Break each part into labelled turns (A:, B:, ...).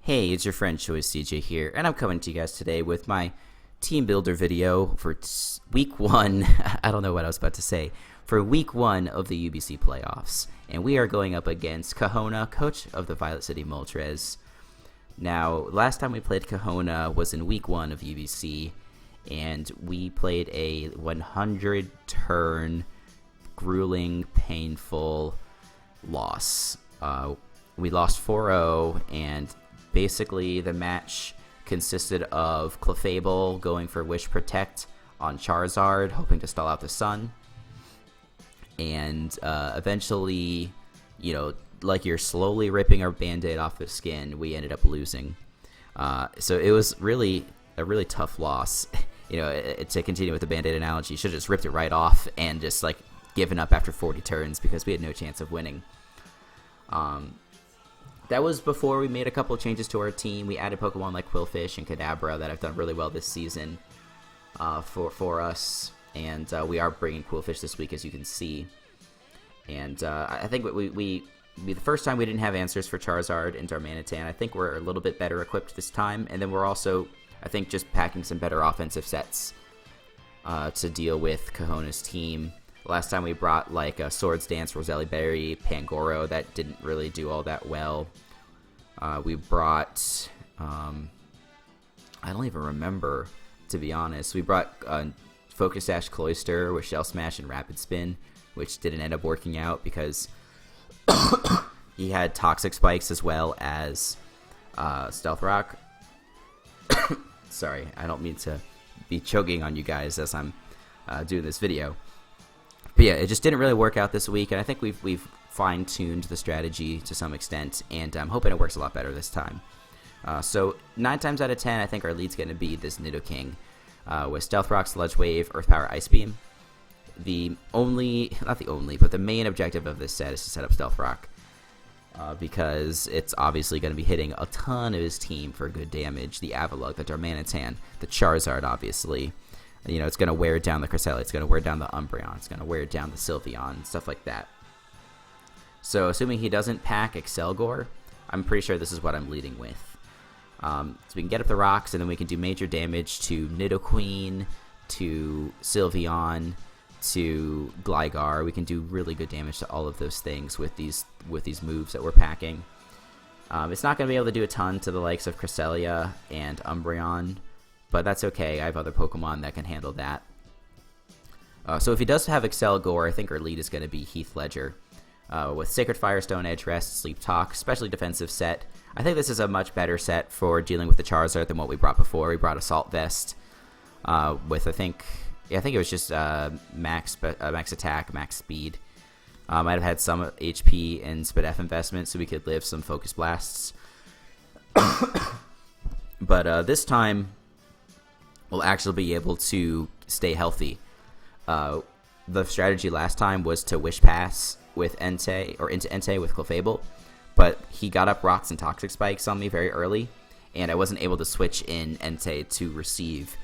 A: Hey, it's your friend Choice CJ here, and I'm coming to you guys today with my team builder video for week one. I don't know what I was about to say. For week one of the UBC playoffs. And we are going up against Kohona, coach of the Violet City Moltres. Now, last time we played Kohona was in week one of UBC, and we played a 100 turn, grueling, painful loss. We lost 4-0, and basically the match consisted of Clefable going for Wish Protect on Charizard, hoping to stall out the sun. And eventually, like you're slowly ripping our band-aid off the skin, we ended up losing. So it was really a really tough loss. To continue with the band-aid analogy, you should have just ripped it right off and just given up after 40 turns because we had no chance of winning. That was before we made a couple of changes to our team. We added Pokemon like Qwilfish and Kadabra that have done really well this season for us. And we are bringing Qwilfish this week, as you can see. And I think we the first time we didn't have answers for Charizard and Darmanitan. I think we're a little bit better equipped this time. And then we're also, I think, just packing some better offensive sets to deal with Kohona's team. Last time we brought a Swords Dance, Roselli Berry, Pangoro. That didn't really do all that well. We brought, I don't even remember, to be honest. We brought Focus Sash Cloyster with Shell Smash and Rapid Spin, which didn't end up working out because he had Toxic Spikes as well as Stealth Rock. Sorry, I don't mean to be choking on you guys as I'm doing this video. But yeah, it just didn't really work out this week, and I think we've fine-tuned the strategy to some extent, and I'm hoping it works a lot better this time. So 9 times out of 10, I think our lead's going to be this Nidoking with Stealth Rock, Sludge Wave, Earth Power, Ice Beam. Not the only, but the main objective of this set is to set up Stealth Rock because it's obviously going to be hitting a ton of his team for good damage. The Avalugg, the Darmanitan, the Charizard, obviously. It's going to wear down the Cresselia, it's going to wear down the Umbreon, it's going to wear down the Sylveon, stuff like that. So assuming he doesn't pack Excelgor, I'm pretty sure this is what I'm leading with. So we can get up the rocks, and then we can do major damage to Nidoqueen, to Sylveon, to Gligar. We can do really good damage to all of those things with these moves that we're packing. It's not going to be able to do a ton to the likes of Cresselia and Umbreon, but that's okay. I have other Pokemon that can handle that. So if he does have Excelgor, I think our lead is going to be Heath Ledger. With Sacred Fire, Stone Edge, Rest, Sleep Talk, especially defensive set. I think this is a much better set for dealing with the Charizard than what we brought before. We brought Assault Vest with I think it was just max attack, max speed. Might have had some HP and Spadef investment so we could live some Focus Blasts. But this time we'll actually be able to stay healthy. The strategy last time was to Wish Pass with Entei, or into Entei with Clefable, but he got up Rocks and Toxic Spikes on me very early, and I wasn't able to switch in Entei to receive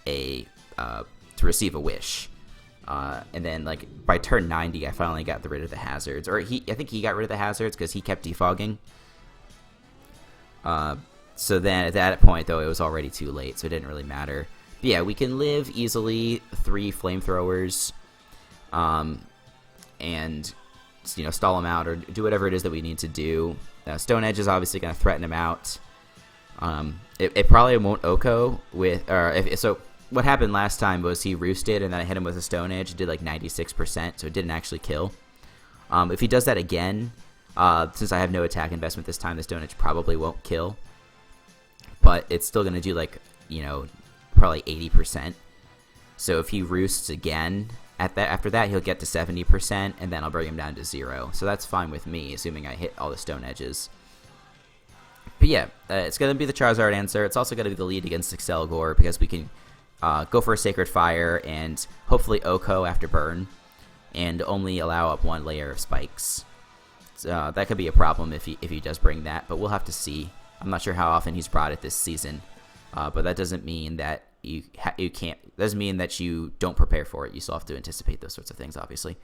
A: a wish. And then by turn 90, I finally got rid of the hazards, or I think he got rid of the hazards because he kept defogging. So then at that point though, it was already too late, so it didn't really matter. But yeah, we can live easily 3 flamethrowers, and stall him out or do whatever it is that we need to do. Stone Edge is obviously going to threaten him out. It probably won't Oko with, so what happened last time was he roosted and then I hit him with a Stone Edge. It did 96%, so it didn't actually kill. If he does that again, since I have no attack investment this time, the Stone Edge probably won't kill. But it's still going to do probably 80%. So if he roosts again, after that he'll get to 70%, and then I'll bring him down to 0. So that's fine with me, assuming I hit all the Stone Edges. But yeah, it's going to be the Charizard answer. It's also going to be the lead against Excelgor because we can go for a Sacred Fire and hopefully Oko after burn, and only allow up 1 layer of spikes. So, that could be a problem if he does bring that, but we'll have to see. I'm not sure how often he's brought it this season, but that doesn't mean that you can't. Doesn't mean that you don't prepare for it. You still have to anticipate those sorts of things, obviously.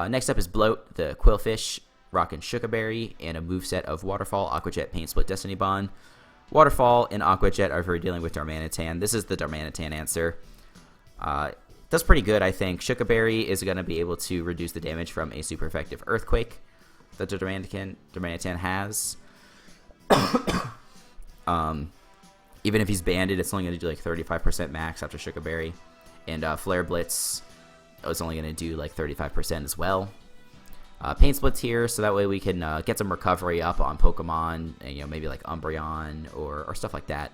A: Next up is Bloat, the Qwilfish, Rock and Sugarberry, and a moveset of Waterfall, Aqua Jet, Pain Split, Destiny Bond. Waterfall and Aqua Jet are for dealing with Darmanitan. This is the Darmanitan answer. That's pretty good, I think. Shuka is going to be able to reduce the damage from a super effective Earthquake that Darmanitan has. Even if he's banded, it's only going to do like 35% max after Shuka. And Flare Blitz is only going to do like 35% as well. Pain Split's here, so that way we can get some recovery up on Pokemon, and, maybe like Umbreon or stuff like that.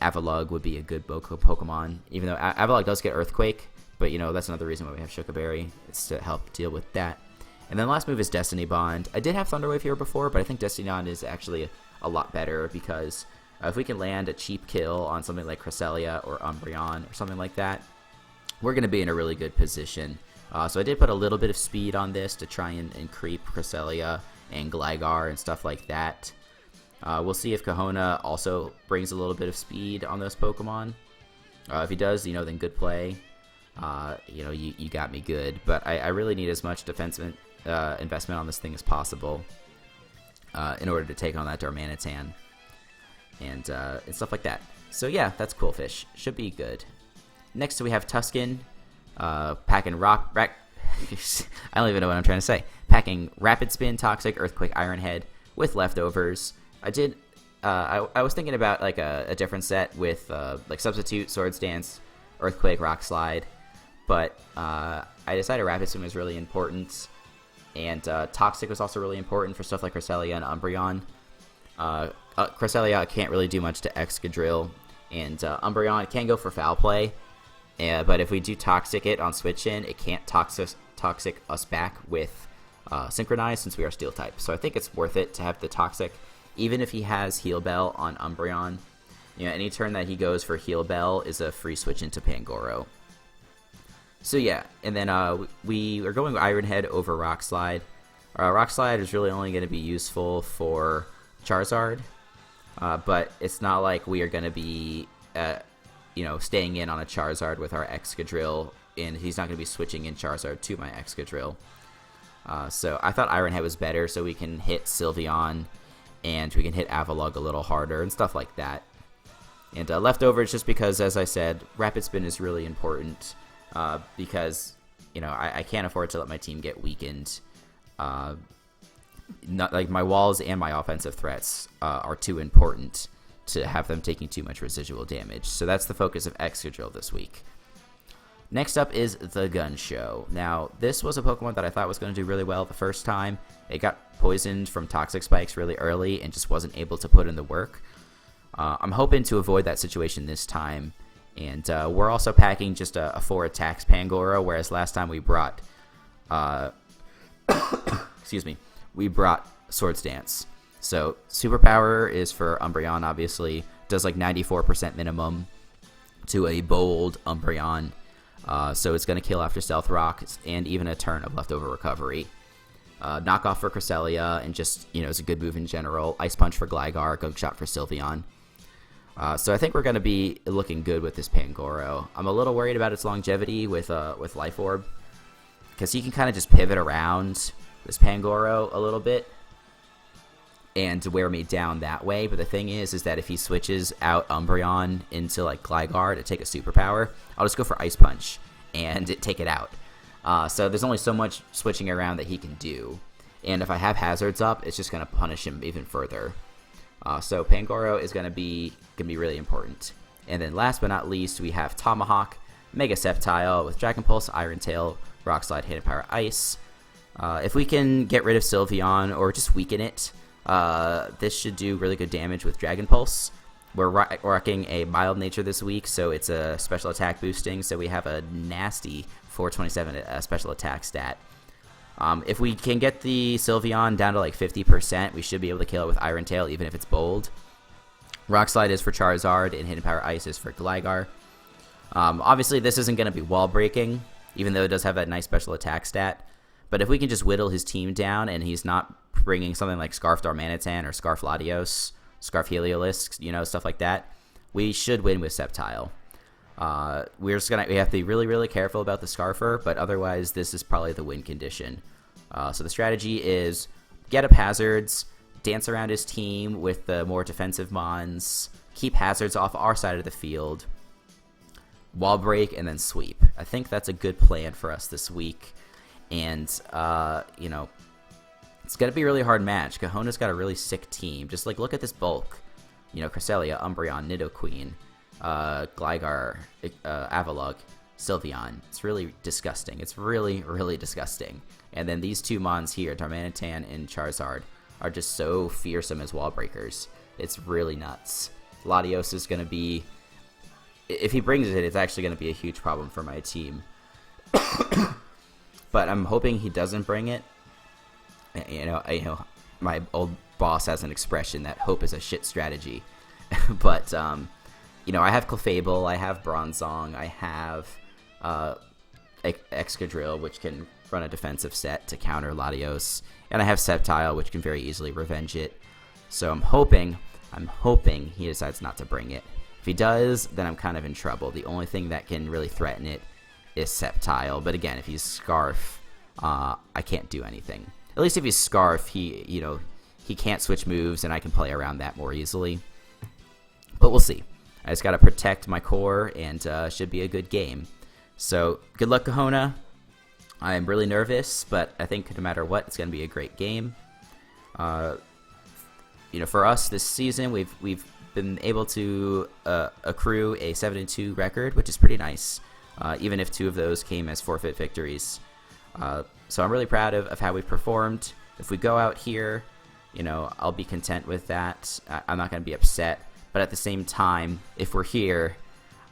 A: Avalugg would be a good Pokemon, even though Avalugg does get Earthquake, but that's another reason why we have Shuka. It's to help deal with that. And then the last move is Destiny Bond. I did have Thunder Wave here before, but I think Destiny Bond is actually a lot better because if we can land a cheap kill on something like Cresselia or Umbreon or something like that, we're going to be in a really good position. So I did put a little bit of speed on this to try and creep Cresselia and Gligar and stuff like that. We'll see if Kohona also brings a little bit of speed on those Pokemon. If he does, then good play. You got me good. But I really need as much defensive investment on this thing as possible in order to take on that Darmanitan and stuff like that. So yeah, that's Cool Fish. Should be good. Next we have Tuscan. Packing I don't even know what I'm trying to say. Packing Rapid Spin, Toxic, Earthquake, Iron Head with leftovers. I was thinking about like a different set with like Substitute, Swords Dance, Earthquake, Rock Slide, but I decided Rapid Spin was really important, and Toxic was also really important for stuff like Cresselia and Umbreon. Cresselia can't really do much to Excadrill, and Umbreon can go for Foul Play. But if we do Toxic it on Switch In, it can't Toxic us back with Synchronize since we are Steel type. So I think it's worth it to have the Toxic, even if he has Heal Bell on Umbreon. Any turn that he goes for Heal Bell is a free switch into Pangoro. So yeah, and then we are going with Iron Head over Rock Slide. Rock Slide is really only going to be useful for Charizard, but it's not like we are going to be staying in on a Charizard with our Excadrill, and he's not going to be switching in Charizard to my Excadrill. So I thought Iron Head was better, so we can hit Sylveon, and we can hit Avalugg a little harder, and stuff like that. And leftovers, just because, as I said, Rapid Spin is really important, because, I can't afford to let my team get weakened. Not like my walls and my offensive threats are too important to have them taking too much residual damage. So that's the focus of Excadrill this week. Next up is the Gun Show. Now, this was a Pokemon that I thought was going to do really well the first time. It got poisoned from Toxic Spikes really early and just wasn't able to put in the work. I'm hoping to avoid that situation this time. And we're also packing just a 4 attacks Pangoro, whereas last time we brought we brought Swords Dance. So Superpower is for Umbreon, obviously. Does like 94% minimum to a bold Umbreon. So it's going to kill after Stealth Rock and even a turn of leftover recovery. Knockoff for Cresselia, and just, it's a good move in general. Ice Punch for Gligar, Gunk Shot for Sylveon. So I think we're going to be looking good with this Pangoro. I'm a little worried about its longevity with Life Orb, because he can kind of just pivot around this Pangoro a little bit and wear me down that way. But the thing is that if he switches out Umbreon into like Gligar to take a superpower, I'll just go for Ice Punch and take it out. So there's only so much switching around that he can do, and if I have hazards up, it's just going to punish him even further. So Pangoro is going to be really important. And then last but not least, we have Tomahawk, Mega Sceptile with Dragon Pulse, Iron Tail, Rock Slide, Hidden Power, Ice. If we can get rid of Sylveon or just weaken it, this should do really good damage with Dragon Pulse. We're rocking a mild nature this week, so it's a special attack boosting, so we have a nasty 427 special attack stat. If we can get the Sylveon down to like 50%, we should be able to kill it with Iron Tail, even if it's bold. Rock Slide is for Charizard, and Hidden Power Ice is for Gligar. Obviously, this isn't going to be wall breaking, even though it does have that nice special attack stat. But if we can just whittle his team down, and he's not bringing something like Scarf Darmanitan or Scarf Latios, Scarf Heliolisk, stuff like that, we should win with Sceptile. We have to be really, really careful about the Scarfer, but otherwise, this is probably the win condition. So the strategy is get up hazards, dance around his team with the more defensive mons, keep hazards off our side of the field, wall break, and then sweep. I think that's a good plan for us this week. And, you know, it's going to be a really hard match. Kohona's got a really sick team. Just, like, look at this bulk. You know, Cresselia, Umbreon, Nidoqueen, Gligar, Avalugg, Sylveon. It's really disgusting. It's really, really disgusting. And then these two mons here, Darmanitan and Charizard, are just so fearsome as wall breakers. It's really nuts. Latios is going to be... If he brings it, it's actually going to be a huge problem for my team. But I'm hoping he doesn't bring it. You know, my old boss has an expression that hope is a shit strategy. But, you know, I have Clefable, I have Bronzong, I have Excadrill, which can run a defensive set to counter Latios, and I have Sceptile, which can very easily revenge it. So I'm hoping he decides not to bring it. If he does, then I'm kind of in trouble. The only thing that can really threaten it is Sceptile. But again, if he's Scarf, I can't do anything. At least if he's Scarf, he can't switch moves, and I can play around that more easily. But we'll see. I just got to protect my core, and should be a good game. So good luck, Kohona. I'm really nervous, but I think no matter what, it's going to be a great game. You know, for us this season, we've been able to accrue a 7-2 record, which is pretty nice, even if 2 of those came as forfeit victories. So I'm really proud of how we performed. If we go out here, you know, I'll be content with that. I'm not going to be upset. But at the same time, if we're here,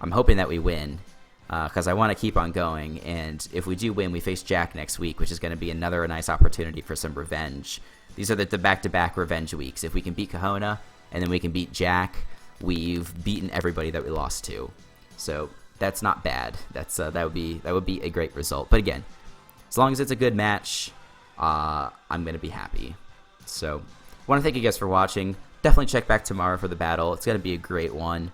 A: I'm hoping that we win, because I want to keep on going. And if we do win, we face Jack next week, which is going to be another nice opportunity for some revenge. These are the back-to-back revenge weeks. If we can beat Kohona and then we can beat Jack, we've beaten everybody that we lost to. So that's not bad. That would be a great result. But again, as long as it's a good match, I'm going to be happy. So I want to thank you guys for watching. Definitely check back tomorrow for the battle. It's going to be a great one.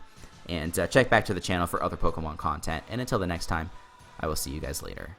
A: And check back to the channel for other Pokemon content. And until the next time, I will see you guys later.